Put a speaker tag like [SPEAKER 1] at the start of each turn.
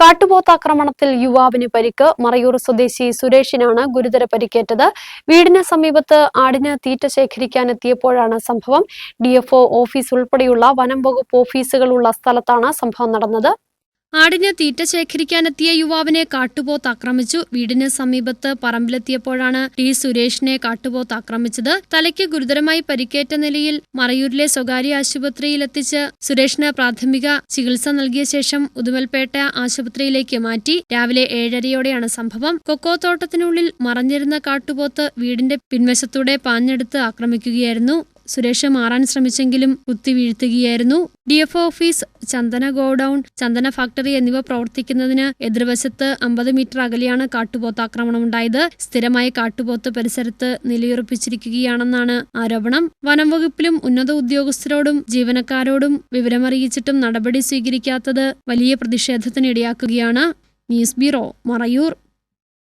[SPEAKER 1] കാട്ടുപോത്താക്രമണത്തിൽ യുവാവിന് പരിക്ക്. മറയൂർ സ്വദേശി സുരേഷിനാണ് ഗുരുതര പരിക്കേറ്റത്. വീടിന് സമീപത്ത് ആടിന് തീറ്റ ശേഖരിക്കാനെത്തിയപ്പോഴാണ് സംഭവം. DFO ഓഫീസ് ഉൾപ്പെടെയുള്ള വനം വകുപ്പ് ഓഫീസുകളുള്ള സ്ഥലത്താണ് സംഭവം നടന്നത്. ആടിന് തീറ്റ ശേഖരിക്കാനെത്തിയ യുവാവിനെ കാട്ടുപോത്ത് ആക്രമിച്ചു. വീടിന് സമീപത്ത് പറമ്പിലെത്തിയപ്പോഴാണ് സുരേഷിനെ കാട്ടുപോത്ത് ആക്രമിച്ചത്. തലയ്ക്ക് ഗുരുതരമായി പരിക്കേറ്റ നിലയിൽ മറയൂരിലെ സ്വകാര്യ ആശുപത്രിയിലെത്തിച്ച് സുരേഷിന് പ്രാഥമിക ചികിത്സ നൽകിയ ശേഷം ഉദുമൽപേട്ട ആശുപത്രിയിലേക്ക് മാറ്റി. രാവിലെ 7:30യോടെയാണ് സംഭവം. കൊക്കോ തോട്ടത്തിനുള്ളിൽ മറഞ്ഞിരുന്ന കാട്ടുപോത്ത് വീടിന്റെ പിൻവശത്തൂടെ പാഞ്ഞെടുത്ത് ആക്രമിക്കുകയായിരുന്നു. സുരേഷ് മാറാൻ ശ്രമിച്ചെങ്കിലും കുത്തി വീഴ്ത്തുകയായിരുന്നു. DFO ഓഫീസ്, ചന്ദന ഗോഡൌൺ, ചന്ദന ഫാക്ടറി എന്നിവ പ്രവർത്തിക്കുന്നതിന് എതിർവശത്ത് 50 മീറ്റർ അകലെയാണ് കാട്ടുപോത്ത് ആക്രമണമുണ്ടായത്. സ്ഥിരമായി കാട്ടുപോത്ത് പരിസരത്ത് നിലയുറപ്പിച്ചിരിക്കുകയാണെന്നാണ് ആരോപണം. വനം വകുപ്പിലും ഉന്നത ഉദ്യോഗസ്ഥരോടും ജീവനക്കാരോടും വിവരമറിയിച്ചിട്ടും നടപടി സ്വീകരിക്കാത്തത് വലിയ പ്രതിഷേധത്തിനിടയാക്കുകയാണ്. News bureau, Marayur.